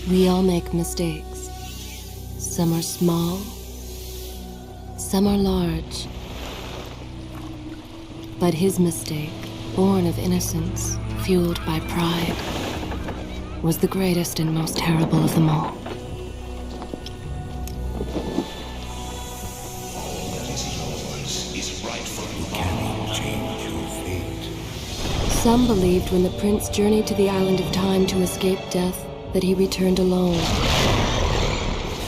We all make mistakes. Some are small, some are large. But his mistake, born of innocence, fueled by pride, was the greatest and most terrible of them all. Some believed when the prince journeyed to the island of time to escape death that he returned alone.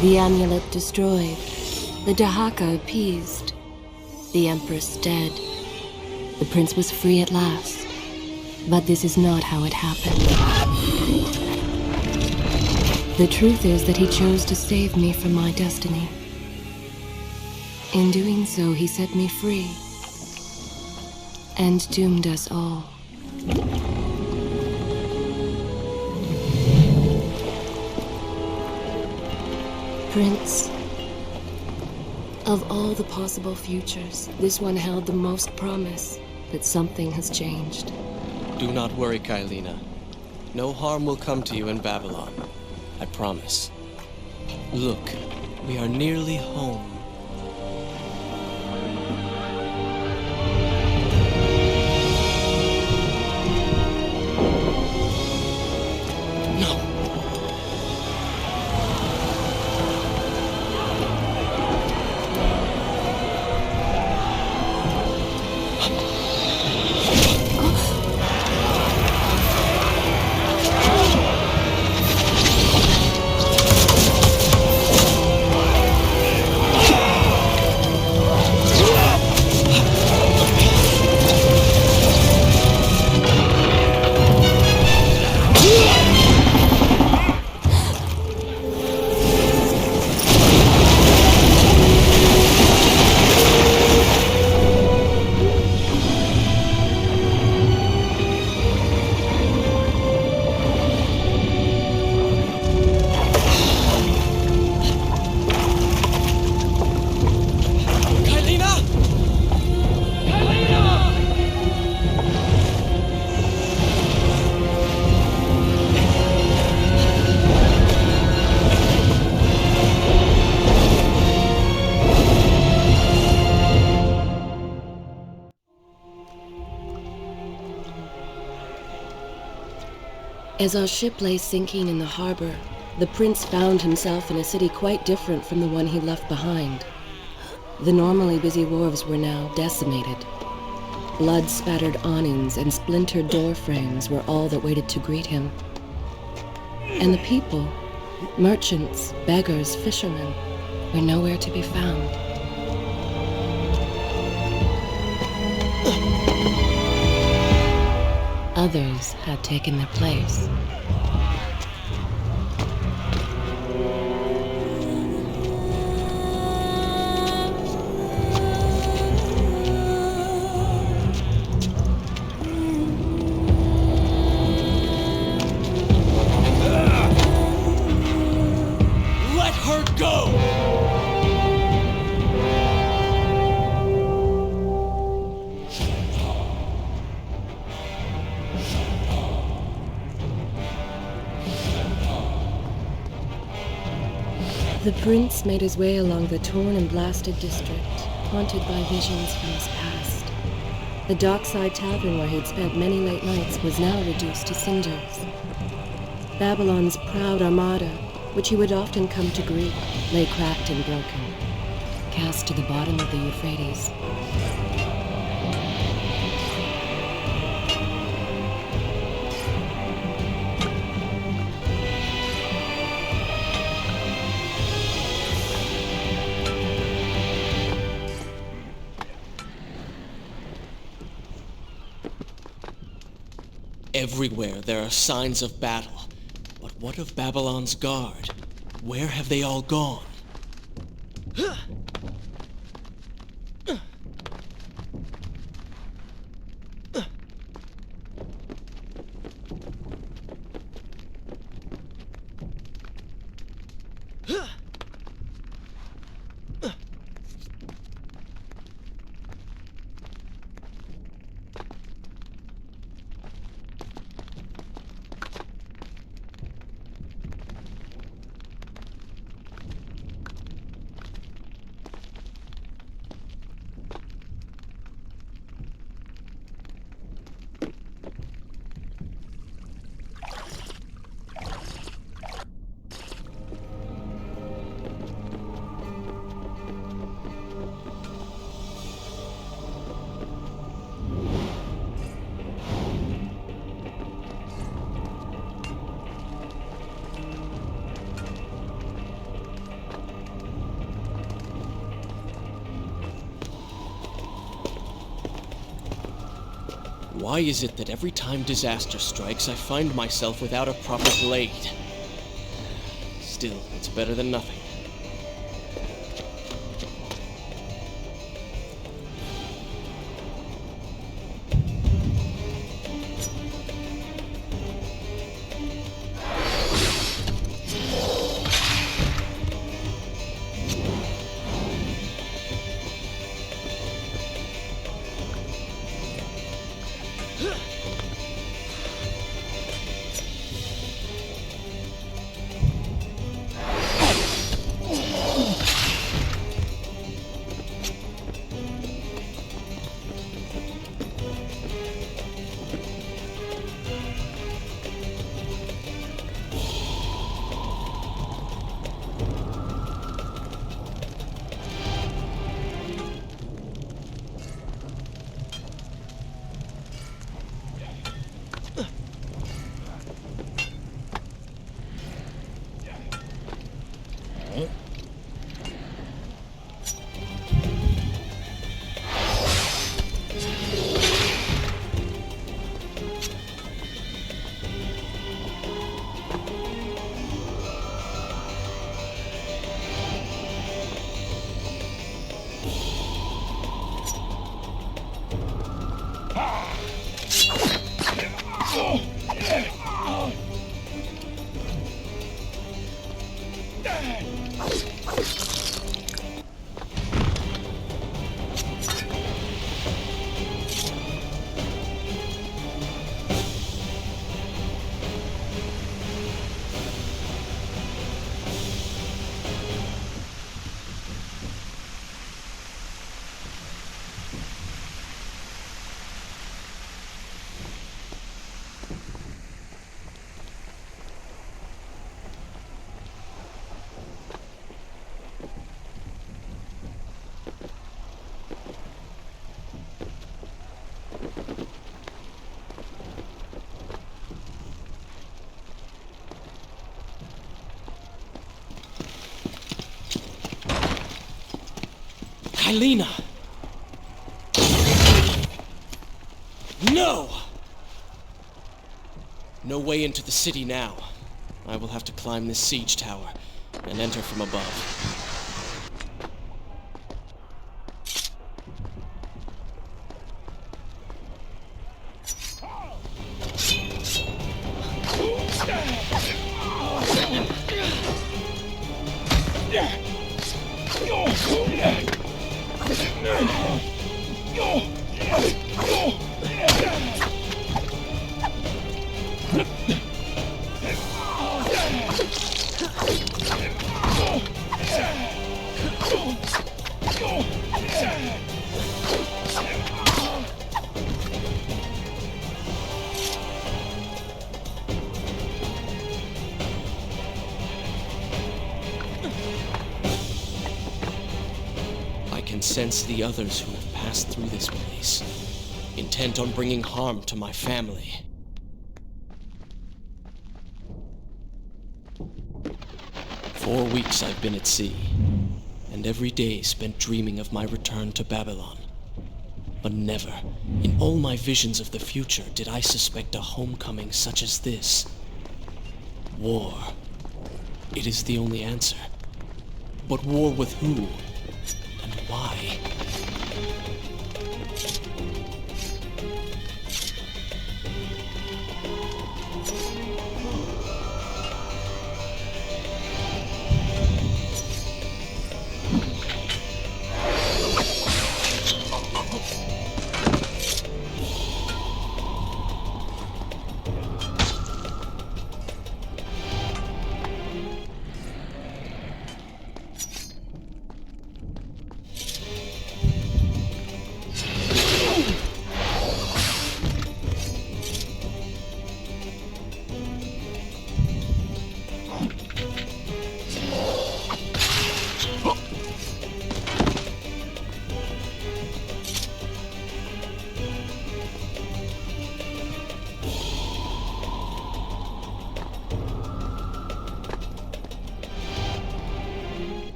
The amulet destroyed, the Dahaka appeased, the empress dead. The prince was free at last. But this is not how it happened. The truth is that he chose to save me from my destiny. In doing so, he set me free and doomed us all. Prince, of all the possible futures, this one held the most promise, but something has changed. Do not worry, Kailina. No harm will come to you in Babylon. I promise. Look, we are nearly home. As our ship lay sinking in the harbor, the prince found himself in a city quite different from the one he left behind. The normally busy wharves were now decimated. Blood-spattered awnings and splintered door frames were all that waited to greet him. And the people, merchants, beggars, fishermen, were nowhere to be found. Others had taken their place. Let her go! The prince made his way along the torn and blasted district, haunted by visions from his past. The dockside tavern where he'd spent many late nights was now reduced to cinders. Babylon's proud armada, which he would often come to greet, lay cracked and broken, cast to the bottom of the Euphrates. Everywhere there are signs of battle. But what of Babylon's guard? Where have they all gone? Why is it that every time disaster strikes, I find myself without a proper blade? Still, it's better than nothing. Kailina! No! No way into the city now. I will have to climb this siege tower and enter from above. I can sense the others who have passed through this place, intent on bringing harm to my family. For 4 weeks I've been at sea, and every day spent dreaming of my return to Babylon. But never, in all my visions of the future, did I suspect a homecoming such as this. War. It is the only answer. But war with who? And why?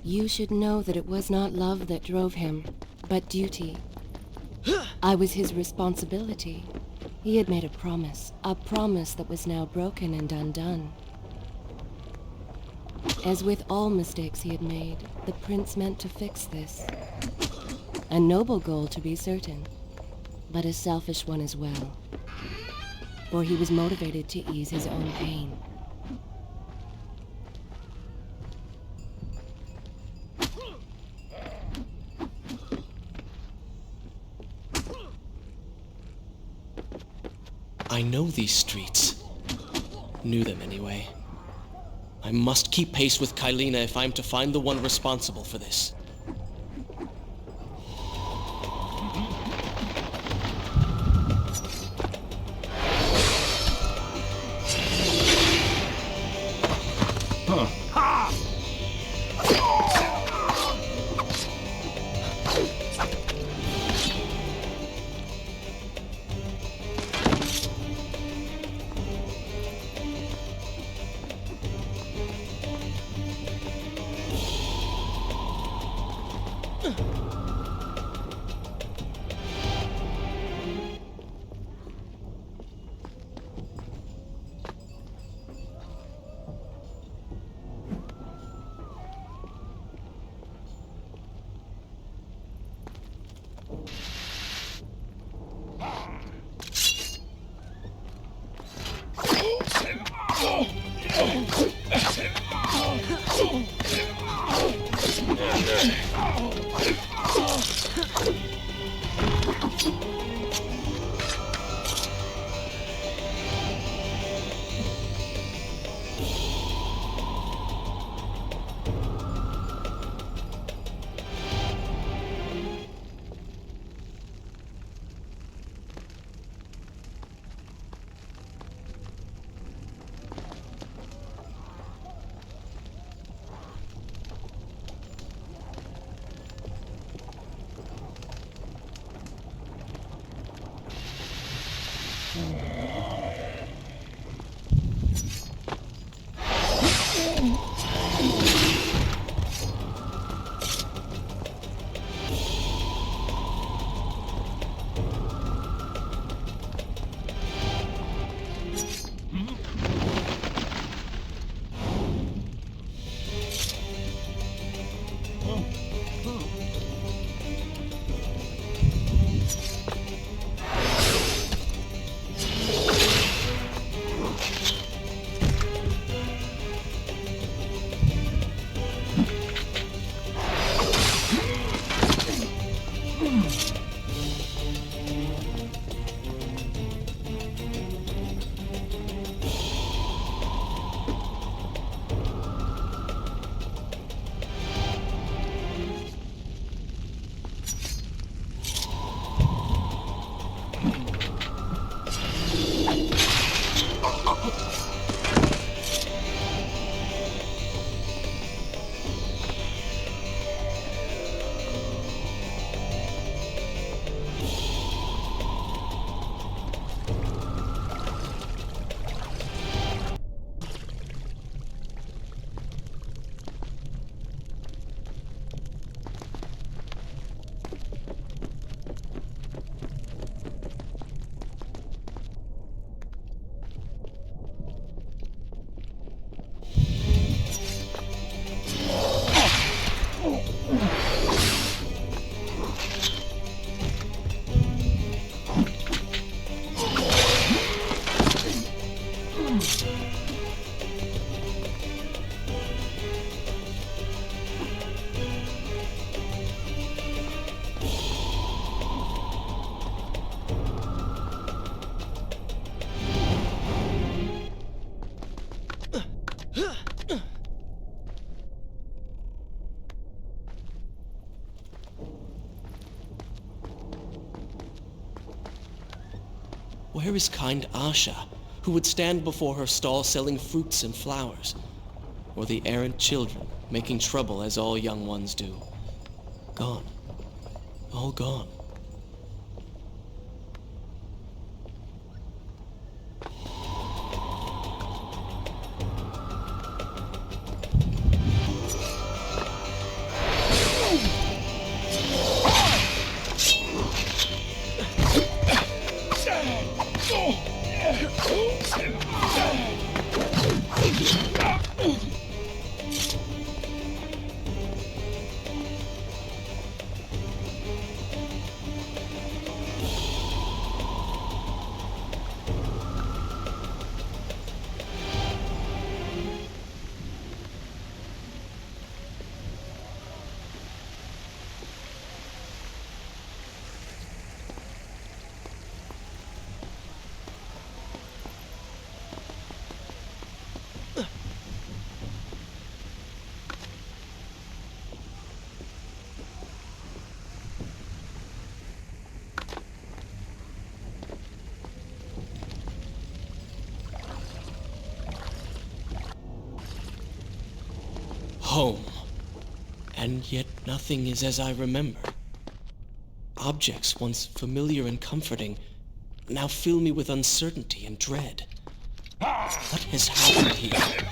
You should know that it was not love that drove him, but duty. I was his responsibility. He had made a promise that was now broken and undone. As with all mistakes he had made, the prince meant to fix this. A noble goal, to be certain, but a selfish one as well. For he was motivated to ease his own pain. I know these streets. Knew them anyway. I must keep pace with Kylina if I'm to find the one responsible for this. Where is kind Asha, who would stand before her stall selling fruits and flowers? Or the errant children, making trouble as all young ones do? Gone. All gone. home. And yet nothing is as I remember. Objects once familiar and comforting now fill me with uncertainty and dread. What has happened here?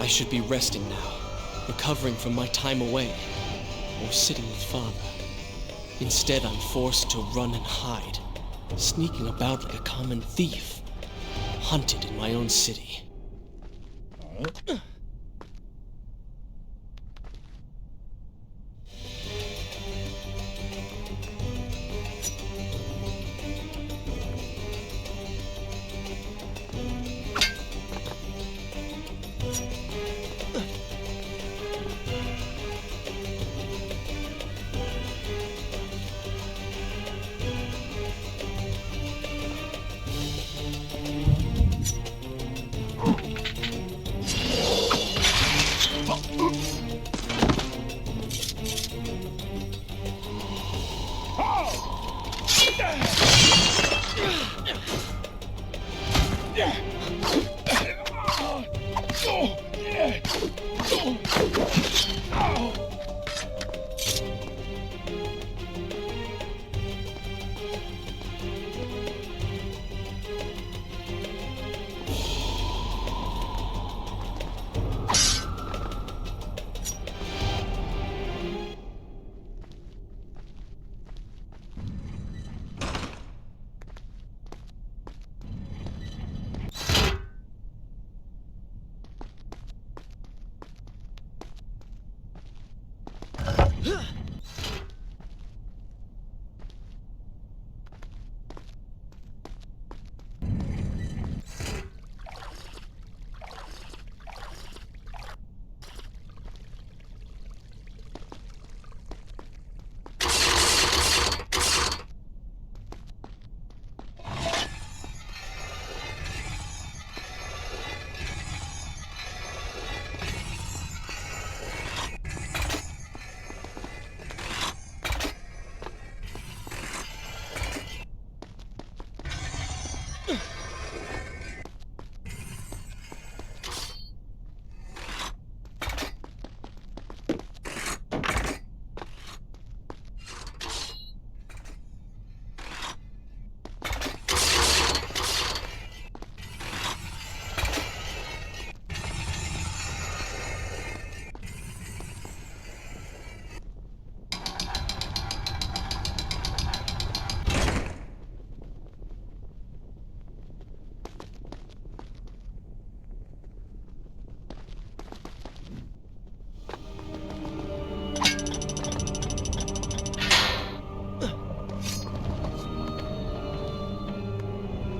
I should be resting now, recovering from my time away, or sitting with Father. Instead, I'm forced to run and hide, sneaking about like a common thief, hunted in my own city.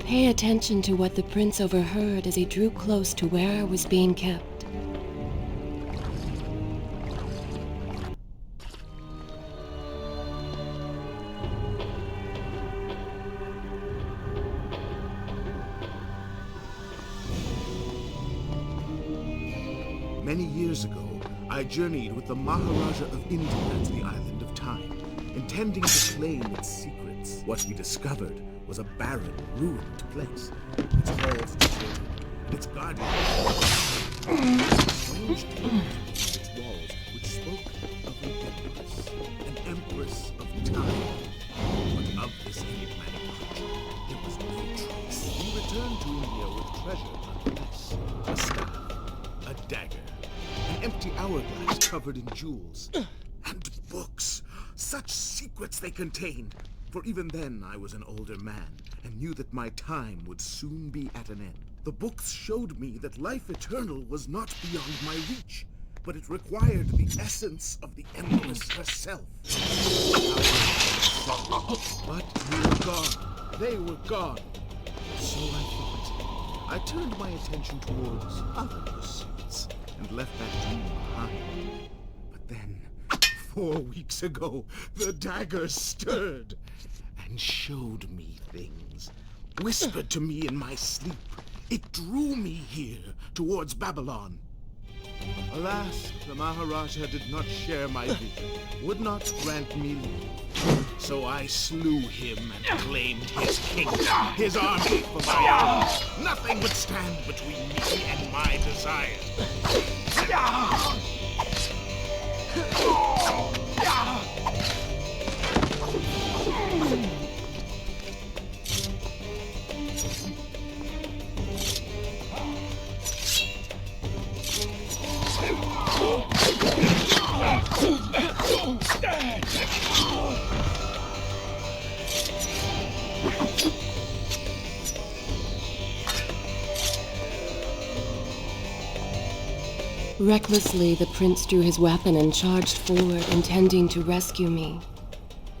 Pay attention to what the prince overheard as he drew close to where I was being kept. Many years ago, I journeyed with the Maharaja of India to the island of Time, intending to claim its secrets. What we discovered was a barren, ruined place. Its halls deserted, and its guardians strange tales its walls which spoke of an empress of time. But of this enigmatic creature, there was no trace. We returned to India with treasure nonetheless. A staff, a dagger, an empty hourglass covered in jewels, and books. Such secrets they contained. For even then I was an older man, and knew that my time would soon be at an end. The books showed me that life eternal was not beyond my reach, but it required the essence of the Empress herself. But they were gone. They were gone. So I thought. I turned my attention towards other pursuits, and left that dream behind. But then, 4 weeks ago, the dagger stirred and showed me things, whispered to me in my sleep. It drew me here, towards Babylon. Alas, the Maharaja did not share my vision, would not grant me leave. So I slew him and claimed his kingdom, his army for my own. Nothing would stand between me and my desire. Recklessly, the prince drew his weapon and charged forward, intending to rescue me.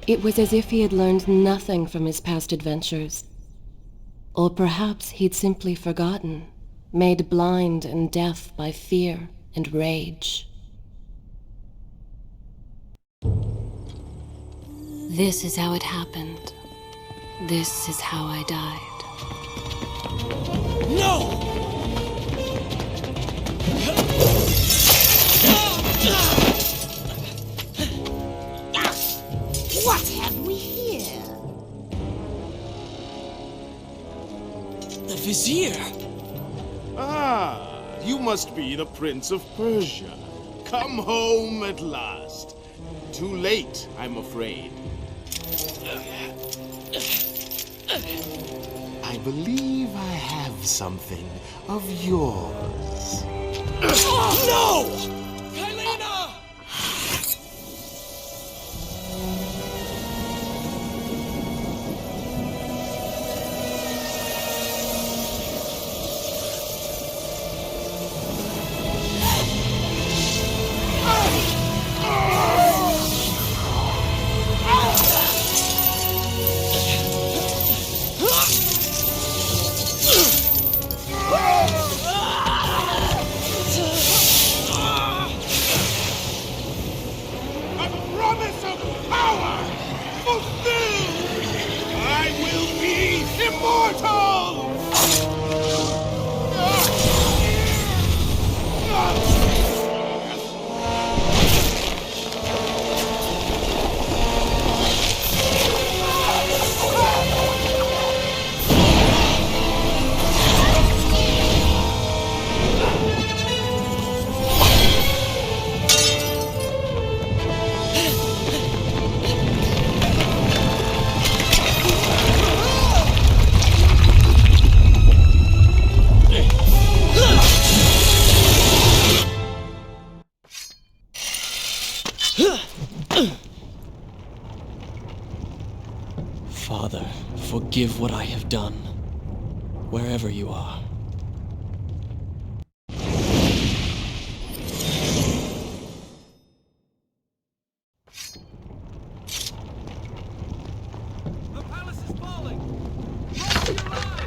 It was as if he had learned nothing from his past adventures. Or perhaps he'd simply forgotten, made blind and deaf by fear and rage. This is how it happened. This is how I died. No! What have we here? The Vizier! Ah, you must be the Prince of Persia. come home at last. Too late, I'm afraid. I believe I have something of yours. No! Kylena! A promise of power fulfilled! I will be immortal! Father, forgive what I have done, wherever you are. The palace is falling! Run for your lives!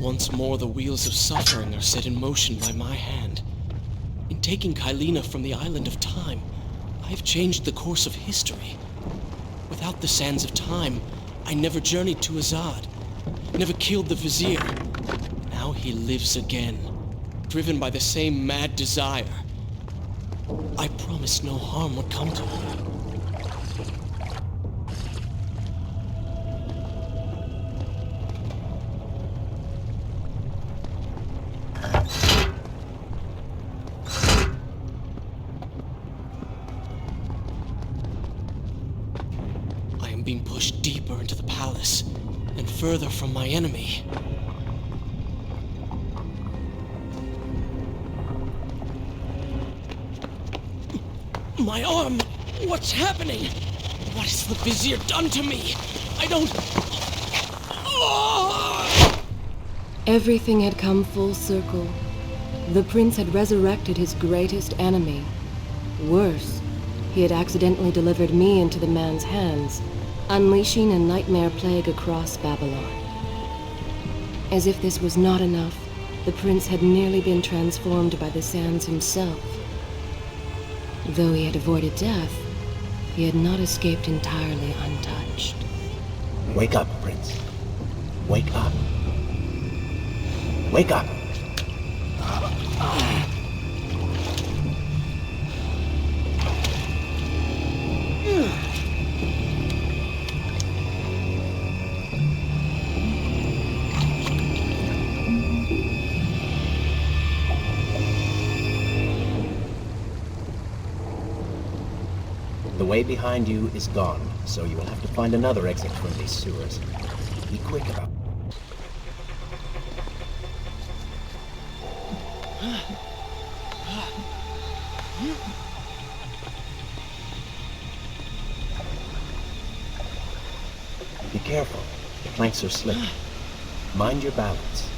Once more, the wheels of suffering are set in motion by my hand. In taking Kylina from the island of time, I have changed the course of history. Without the sands of time, I never journeyed to Azad, never killed the Vizier. Now he lives again, driven by the same mad desire. I promised no harm would come to him. Being pushed deeper into the palace and further from my enemy. My arm! What's happening? What has the Vizier done to me? I don't... Everything had come full circle. The prince had resurrected his greatest enemy. Worse, he had accidentally delivered me into the man's hands, unleashing a nightmare plague across Babylon. As if this was not enough, the prince had nearly been transformed by the sands himself. Though he had avoided death, he had not escaped entirely untouched. Wake up, Prince. Wake up. Wake up! The way behind you is gone, so you will have to find another exit from these sewers. Be quick about it. Be careful. The planks are slick. Mind your balance.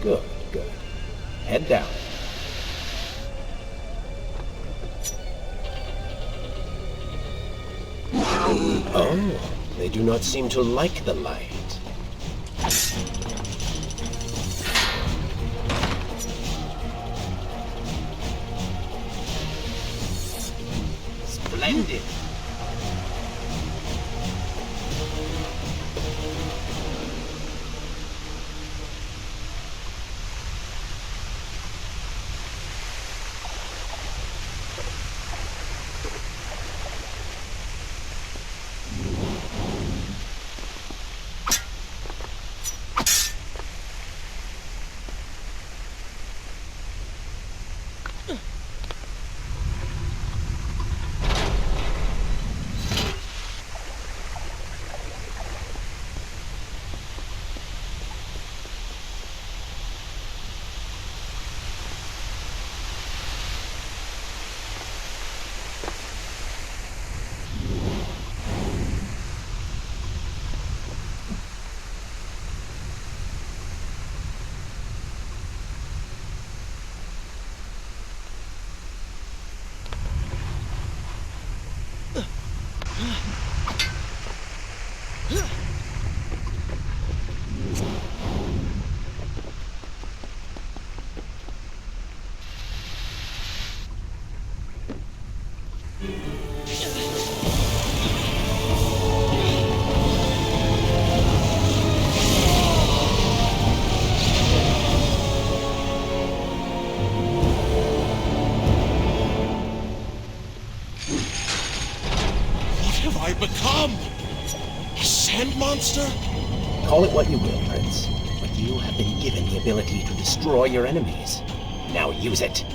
Good, good. Head down. Oh, they do not seem to like the light. Splendid. I become? A sand monster? Call it what you will, Prince, but you have been given the ability to destroy your enemies. Now use it.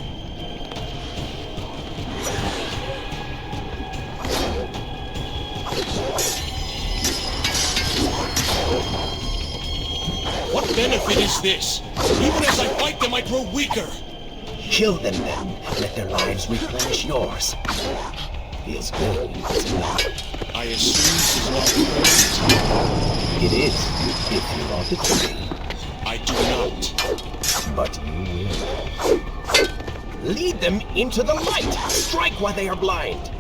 What benefit is this? Even as I fight them, I grow weaker. Kill them then, and let their lives replenish yours. Feels good, does it not? I assume this is not permanent. It is, if you want it to be. I do not. But you will. Lead them into the light! Strike while they are blind!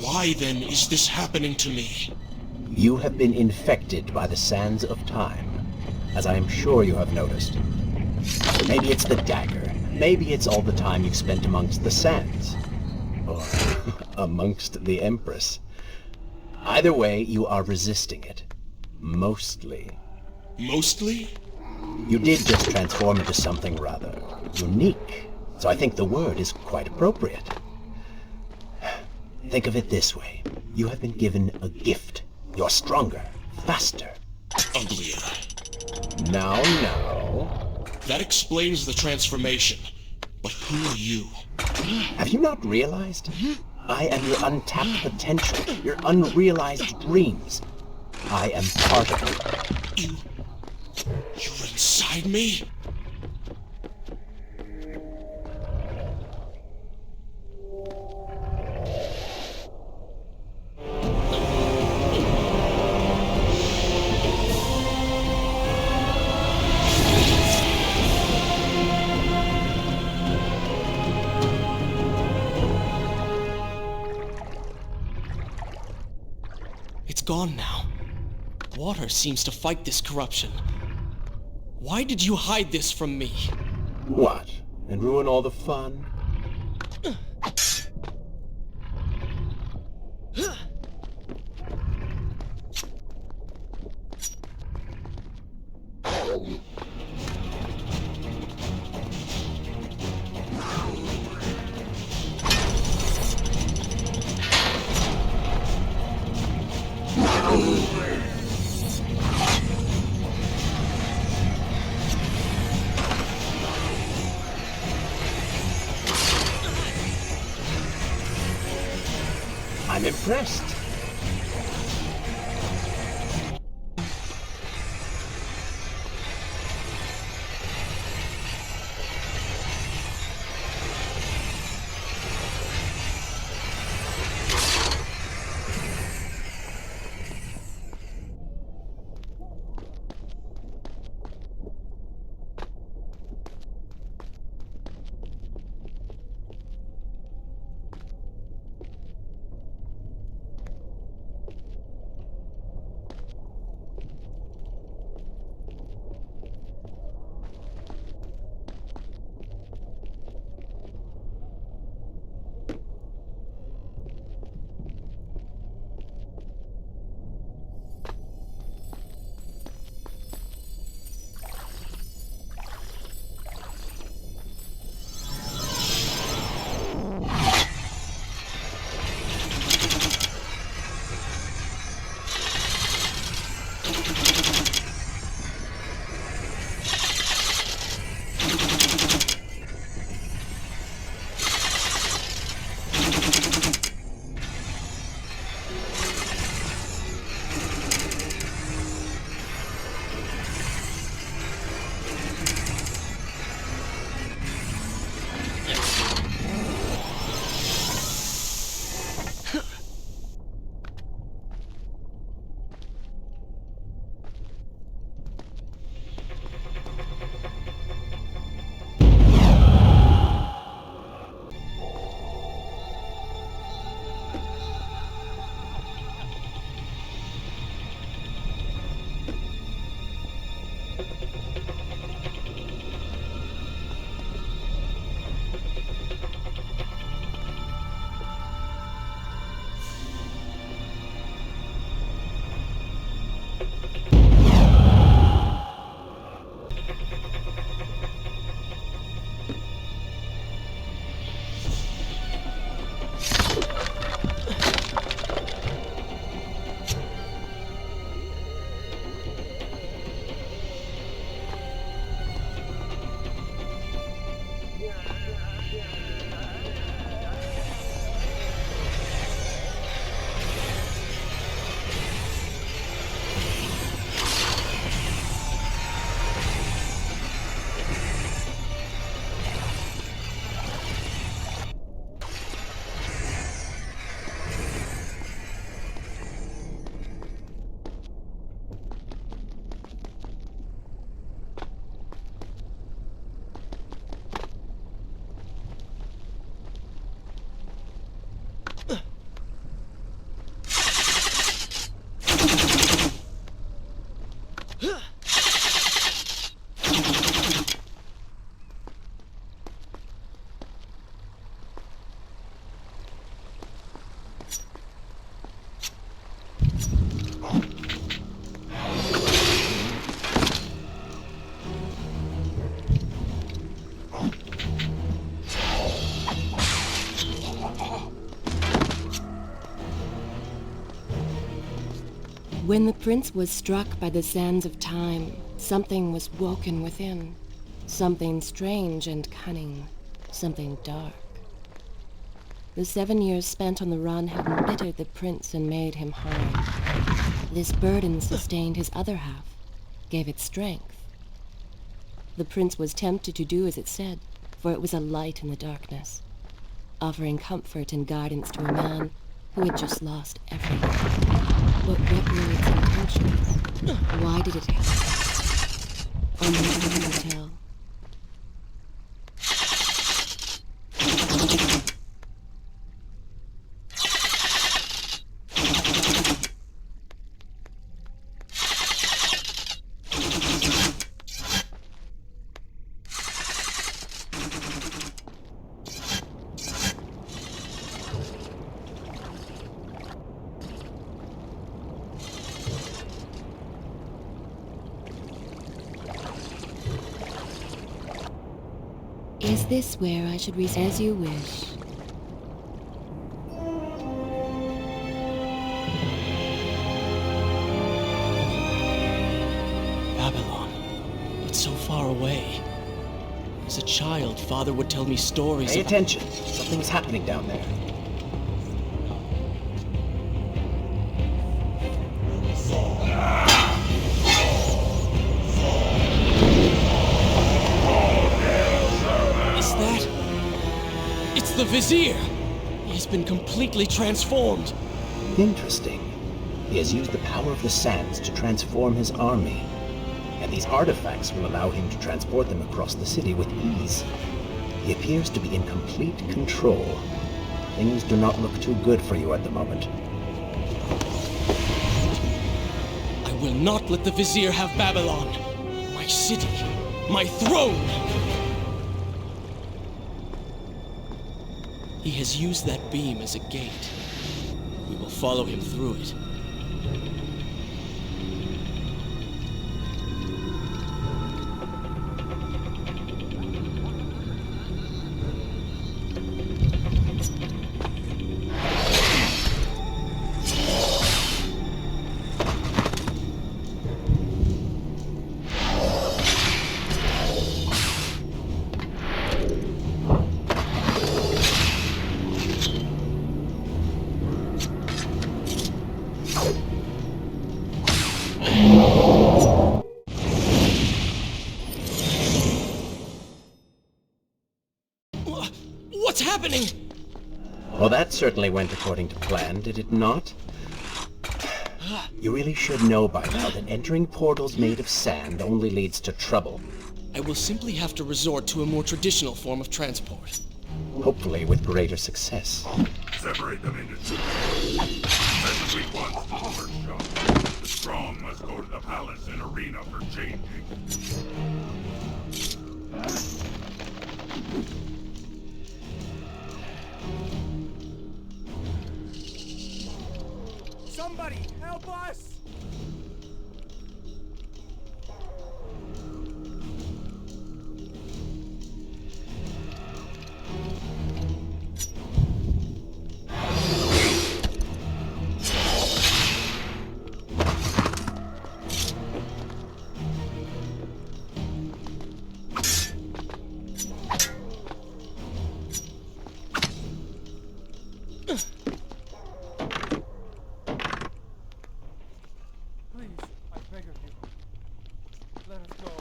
Why then is this happening to me? You have been infected by the sands of time, as I am sure you have noticed. Maybe it's the dagger. Maybe it's all the time you've spent amongst the sands. Or amongst the Empress. Either way, you are resisting it. Mostly. Mostly? You did just transform into something rather unique, so I think the word is quite appropriate. Think of it this way. You have been given a gift. You're stronger, faster. Uglier. Now. That explains the transformation. But who are you? Have you not realized? I am your untapped potential, your unrealized dreams. I am part of you. You're inside me? It's gone now. Water seems to fight this corruption. Why did you hide this from me? What? And ruin all the fun? I'm impressed. When the prince was struck by the sands of time, something was woken within. Something strange and cunning. Something dark. The 7 years spent on the run had embittered the prince and made him hard. This burden sustained his other half, gave it strength. The prince was tempted to do as it said, for it was a light in the darkness, offering comfort and guidance to a man who had just lost everything. But what were its intentions? Why did it happen? Only time will tell. Is this where I should as you wish? Babylon. It's so far away. As a child, Father would tell me stories Pay about... attention. Something's happening down there. Is that... It's the Vizier! He has been completely transformed. Interesting. He has used the power of the sands to transform his army. And these artifacts will allow him to transport them across the city with ease. He appears to be in complete control. Things do not look too good for you at the moment. I will not let the Vizier have Babylon. My city. My throne! He has used that beam as a gate. We will follow him through it. What's happening? Well, that certainly went according to plan, did it not? You really should know by now that entering portals made of sand only leads to trouble. I will simply have to resort to a more traditional form of transport. Hopefully with greater success. Separate them into two. Send the weak ones to the workshop. The strong must go to the palace and arena for changing. Somebody, help us! Please, I beg of you. Let us go.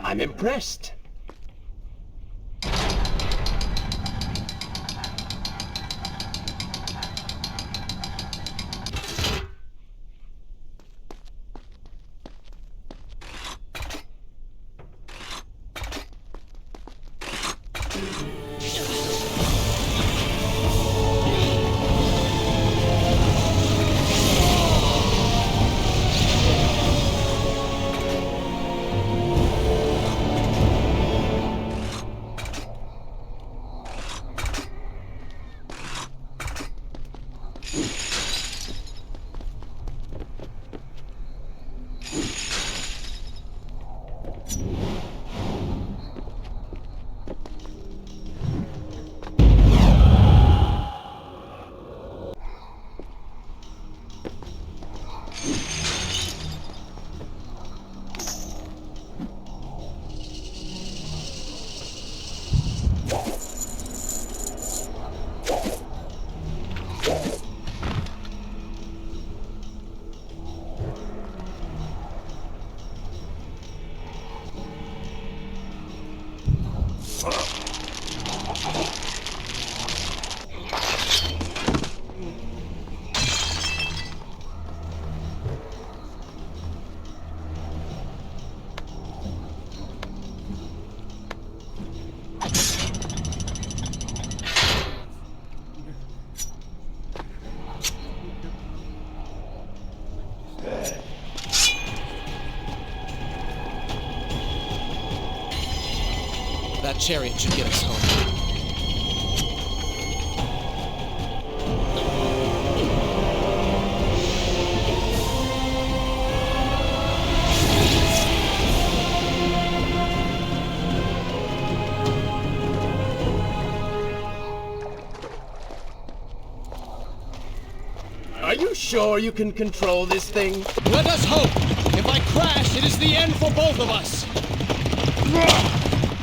I'm impressed. That chariot should get us home. Are you sure you can control this thing? Let us hope! If I crash, it is the end for both of us!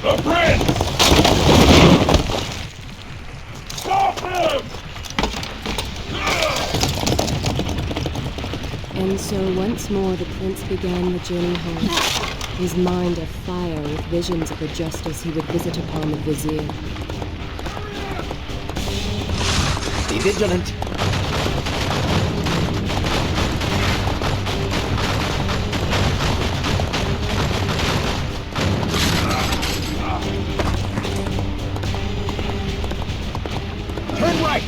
The prince! Stop him! And so once more the prince began the journey home, his mind afire with visions of the justice he would visit upon the vizier. Be vigilant. Turn right!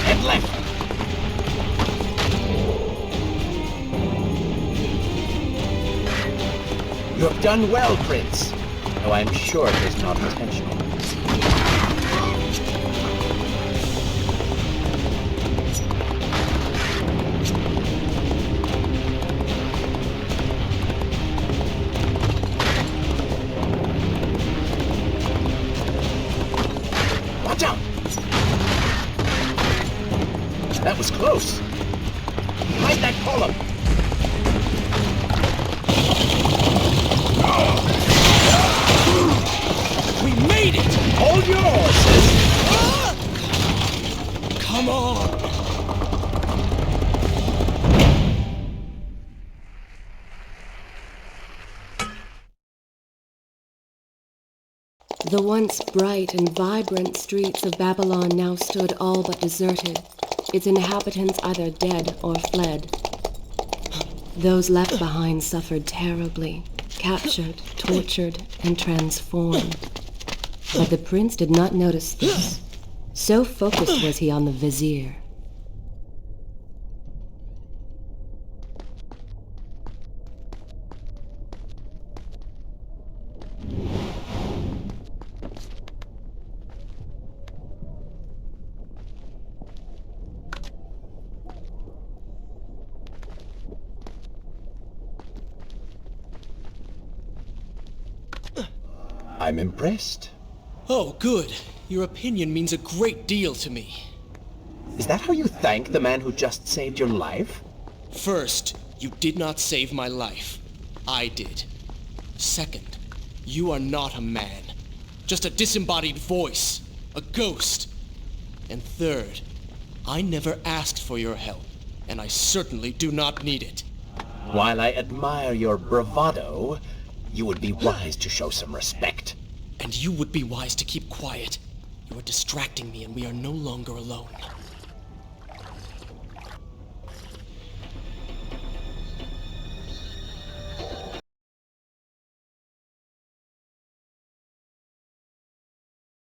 And left! You have done well, Prince, though I'm sure it was not intentional. Watch out! That was close. Behind that column. We made it! Hold your horses. Come on! The once bright and vibrant streets of Babylon now stood all but deserted, its inhabitants either dead or fled. Those left behind suffered terribly, captured, tortured, and transformed. But the prince did not notice this. So focused was he on the vizier. I'm impressed. Oh, good. Your opinion means a great deal to me. Is that how you thank the man who just saved your life? First, you did not save my life. I did. Second, you are not a man. Just a disembodied voice. A ghost. And third, I never asked for your help, and I certainly do not need it. While I admire your bravado, you would be wise to show some respect. And you would be wise to keep quiet. You are distracting me and we are no longer alone.